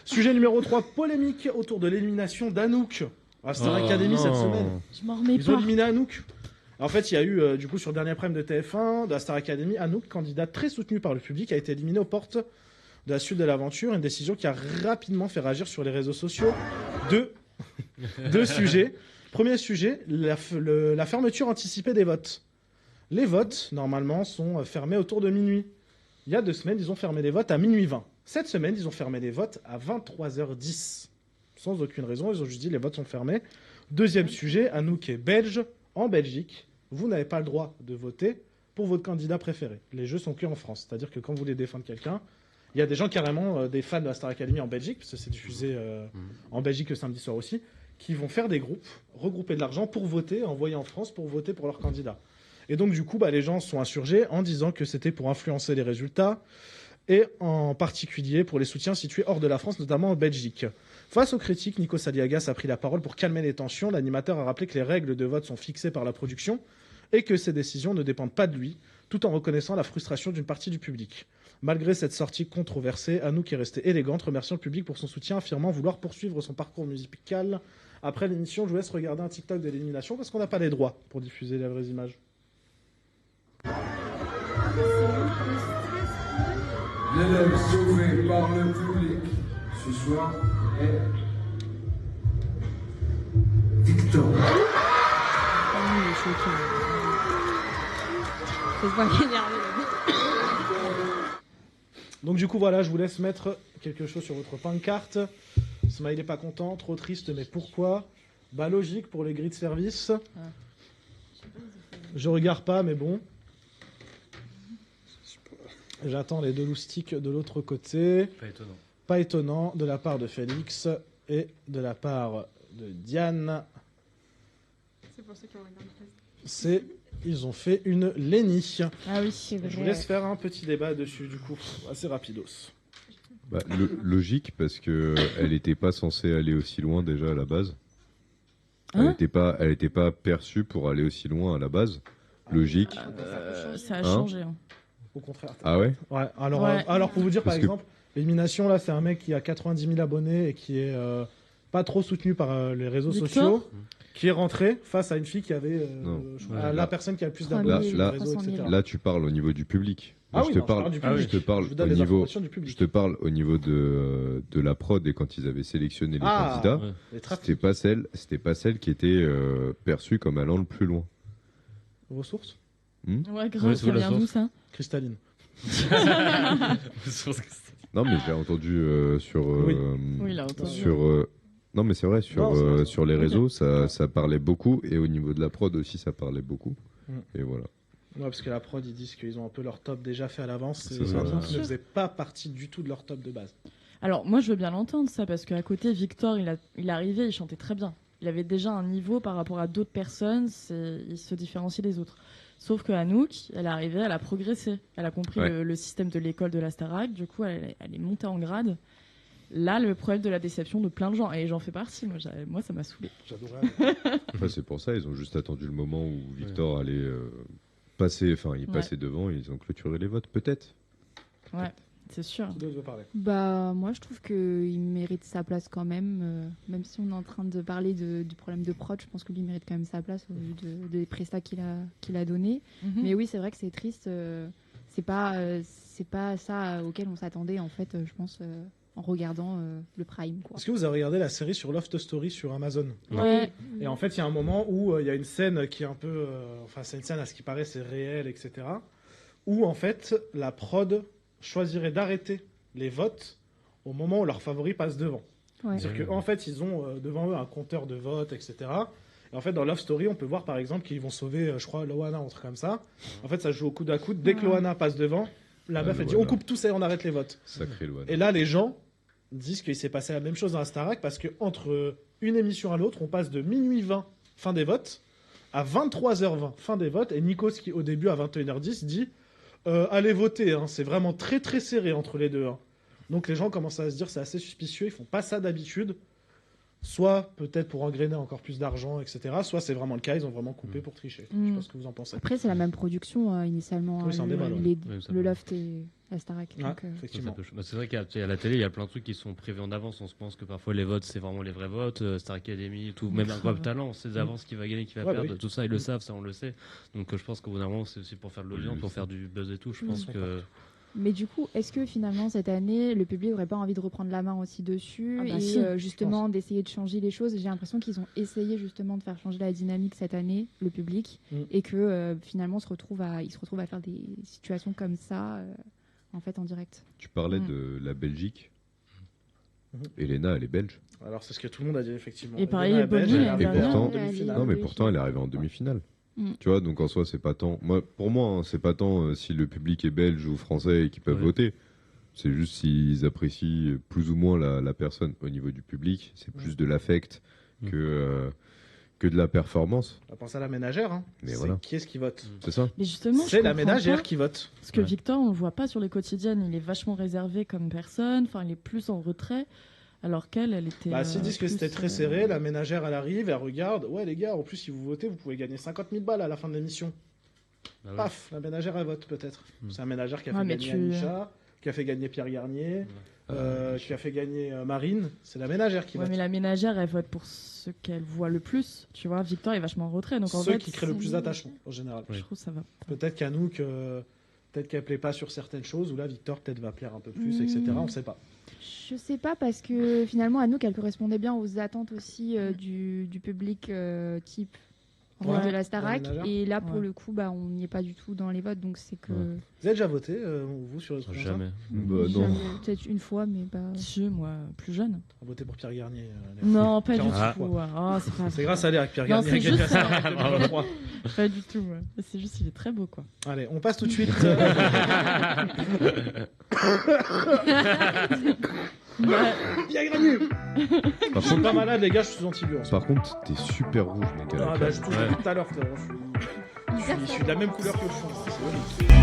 Sujet numéro 3, polémique autour de l'élimination d'Anouk à Star Academy cette semaine. Je m'en remets Ils ont pas. éliminé Anouk. En fait, il y a eu, du coup, sur le dernier prime de TF1, de la Star Academy, Anouk, candidate très soutenue par le public, a été éliminée aux portes de la suite de l'aventure. Une décision qui a rapidement fait réagir sur les réseaux sociaux. Deux sujets. Premier sujet, la fermeture anticipée des votes. Les votes, normalement, sont fermés autour de minuit. Il y a 2 semaines, ils ont fermé les votes à minuit 20. Cette semaine, ils ont fermé les votes à 23h10. Sans aucune raison, ils ont juste dit les votes sont fermés. Deuxième sujet, Anouk est belge. En Belgique, vous n'avez pas le droit de voter pour votre candidat préféré. Les jeux sont que en France. C'est-à-dire que quand vous voulez défendre quelqu'un, il y a des gens carrément, des fans de la Star Academy en Belgique, parce que c'est diffusé en Belgique le samedi soir aussi, qui vont faire des groupes, regrouper de l'argent pour voter, envoyer en France pour voter pour leur candidat. Et donc, du coup, les gens sont insurgés en disant que c'était pour influencer les résultats, et en particulier pour les soutiens situés hors de la France, notamment en Belgique. Face aux critiques, Nikos Aliagas a pris la parole pour calmer les tensions. L'animateur a rappelé que les règles de vote sont fixées par la production et que ces décisions ne dépendent pas de lui, tout en reconnaissant la frustration d'une partie du public. Malgré cette sortie controversée, Anouk est restée élégante, remerciant le public pour son soutien, affirmant vouloir poursuivre son parcours musical. Après l'émission, je vous laisse regarder un TikTok de l'élimination parce qu'on n'a pas les droits pour diffuser les vraies images. L'élève sauvé par le public ce soir est Victor. Ah, il est choqué. Faut se voir énervé là. Donc du coup, voilà, je vous laisse mettre quelque chose sur votre pancarte. Smiley n'est pas content, trop triste, mais pourquoi ? Logique pour les grilles de service. Je regarde pas, mais bon. J'attends les 2 loustiques de l'autre côté. Pas étonnant. Pas étonnant de la part de Félix et de la part de Diane. C'est pour ceux qui ont regardé. Ils ont fait une Lenny. Ah oui, c'est vrai. Je vous laisse faire un petit débat dessus, du coup, assez rapidos. Logique, parce que elle n'était pas censée aller aussi loin déjà à la base. Hein Elle était pas perçue pour aller aussi loin à la base. Logique. Ça a changé. Hein. Au contraire. Ah ouais. Ouais. Alors, Ouais. alors pour vous dire, par Parce que- exemple, l'élimination, là, c'est un mec qui a 90 000 abonnés et qui est pas trop soutenu par les réseaux Victor sociaux, qui est rentré face à une fille qui avait Non. je crois, Ouais, la là- personne qui a le plus 3 d'abonnés 000, sur les réseaux, 300 000. etc. Là, tu parles au niveau du public. Ah Moi, oui, je te non, je parle. parle du public. Je te parle Je vous donne au les niveau. informations du public. Je te parle au niveau de la prod et quand ils avaient sélectionné les candidats. Ouais. Les trafics. C'était pas celle qui était perçue comme allant le plus loin. Vos sources Ouais, grave, Ouais, ça sous la vient d'où source. ça? Cristalline. Non, mais j'ai entendu sur. Oui. Oui, il a entendu. Sur. Non, mais c'est vrai, Non, c'est vrai. sur les réseaux, ça parlait beaucoup. Et au niveau de la prod aussi, ça parlait beaucoup. Mm. Et voilà. Ouais, parce que la prod, ils disent qu'ils ont un peu leur top déjà fait à l'avance. C'est Et ça. Anouk Bien ne sûr. faisait pas partie du tout de leur top de base. Alors, moi, je veux bien l'entendre, ça, parce qu'à côté, Victor, il est arrivé, il chantait très bien. Il avait déjà un niveau par rapport à d'autres personnes, il se différenciait des autres. Sauf que Anouk, elle est arrivée, elle a progressé. Elle a compris Ouais. le système de l'école de la Starac, du coup, elle est montée en grade. Là, le problème de la déception de plein de gens, et j'en fais partie, moi ça m'a saoulé. J'adorais. Enfin, c'est pour ça, ils ont juste attendu le moment où Victor allait passer, enfin, il Ouais. passait devant et ils ont clôturé les votes, peut-être. Ouais, c'est sûr. Qui d'autre veut parler ? Moi, je trouve qu'il mérite sa place quand même. Même si on est en train de parler du problème de prod, je pense que lui mérite quand même sa place au vu des prestats qu'il a donnés. Mhm. Mais oui, c'est vrai que c'est triste. C'est pas ça auquel on s'attendait, en fait, je pense, en regardant le Prime. Quoi. Est-ce que vous avez regardé la série sur Loft Story sur Amazon ? Ouais. Et en fait, il y a un moment où il y a une scène qui est un peu... enfin, c'est une scène à ce qui paraît, c'est réel, etc. Où, en fait, la prod choisirait d'arrêter les votes au moment où leur favori passe devant. Ouais. C'est-à-dire qu'en fait, ils ont devant eux un compteur de votes, etc. Et en fait, dans Love Story, on peut voir, par exemple, qu'ils vont sauver, je crois, Loana, un truc comme ça. En fait, ça se joue au coude à coude. Dès que Loana passe devant, la meuf, elle dit, Loana. on coupe tout ça et on arrête les votes. Sacré loi. Et là, les gens disent qu'il s'est passé la même chose dans la Starac parce que entre une émission à l'autre, on passe de minuit 20, fin des votes, à 23h20, fin des votes. Et Nikos, qui au début à 21h10, dit allez voter, hein, c'est vraiment très très serré entre les deux. Hein. Donc les gens commencent à se dire c'est assez suspicieux, ils font pas ça d'habitude. soit peut-être pour engrainer encore plus d'argent, etc. Soit c'est vraiment le cas, ils ont vraiment coupé pour tricher. Je sais pas ce que vous en pensez. Après, c'est la même production initialement, Oui, c'est un débat, ouais. Oui, ça le peut. Loft et la Starac. Ouais, donc, Ça, effectivement. c'est vrai qu'à la télé, il y a plein de trucs qui sont prévus en avance. On se pense que parfois les votes, c'est vraiment les vrais votes. Star Academy, tout, même Incroyable Talent, on sait d'avance qui va gagner, qui va Ouais, perdre. bah oui. Tout ça, ils le savent, ça, on le sait. Donc je pense qu'au bout d'un moment, c'est aussi pour faire de l'audience, pour faire du buzz et tout. Je pense que. Mais du coup, est-ce que finalement cette année, le public n'aurait pas envie de reprendre la main aussi dessus Ah bah et si, justement d'essayer de changer les choses? J'ai l'impression qu'ils ont essayé justement de faire changer la dynamique cette année, le public, et que finalement ils se retrouvent à faire des situations comme ça en fait en direct. Tu parlais de la Belgique. Elena, elle est belge. Alors c'est ce que tout le monde a dit effectivement. Et pareil, Elena est Bonnie, belge, elle l'année arrive dernière. en Elle est demi-finale. Non, mais demi-finale. pourtant, elle est arrivée en demi-finale. Mm. Tu vois, donc en soi, c'est pas tant. Pour moi, hein, c'est pas tant si le public est belge ou français et qu'ils peuvent voter. C'est juste s'ils apprécient plus ou moins la personne. Au niveau du public, c'est plus de l'affect que de la performance. On va penser à la ménagère. Hein. Mais C'est voilà. qui est-ce qui vote? C'est ça. Mais justement, C'est je la comprends ménagère pas, qui vote. parce que Victor, on le voit pas sur les quotidiennes. Il est vachement réservé comme personne. Enfin, il est plus en retrait. Alors qu'elle était. Bah, s'ils disent que plus, c'était très serré, la ménagère elle arrive, elle regarde. Ouais, les gars, en plus, si vous votez, vous pouvez gagner 50 000 balles à la fin de l'émission. Bah ouais. Paf, la ménagère elle vote peut-être. C'est un ménagère qui a Ouais, fait mais gagner tu- Anisha, qui a fait gagner Pierre Garnier, qui a fait gagner Marine. C'est la ménagère qui Ouais, vote. mais la ménagère, elle vote pour ce qu'elle voit le plus. Tu vois, Victor est vachement en retrait. Donc en Ceux fait, qui créent le plus d'attachement en général. Je trouve ça va. Peut-être qu'Anouk, peut-être qu'elle plaît pas sur certaines choses, ou là Victor peut-être va plaire un peu plus, etc. On sait pas. Je sais pas parce que finalement Anouk elle correspondait bien aux attentes aussi du public type Ouais, de la Starac la ménagère. et là pour Ouais. le coup bah on n'y est pas du tout dans les votes donc c'est que Ouais. Vous avez déjà voté, vous, sur les trucs comme ça? Jamais. Bah, non. Jamais. Peut-être une fois mais pas. Si, moi, plus jeune. On a voté pour Pierre Garnier. Non, pas du 40 tout. fois. Oh, c'est pas C'est grâce à l'air que Pierre Non, Garnier a c'est gagné juste la Starac 2023. Pas du tout. Ouais. C'est juste, il est très beau, quoi. Allez, on passe tout de suite. Pierre Garnier. Par Je suis contre, pas malade, les gars, je suis anti-bio. par contre, t'es super rouge, mec. à la Ah cam. bah je touche depuis tout à l'heure, frérot. Je suis de la même couleur que le fond. C'est horrible.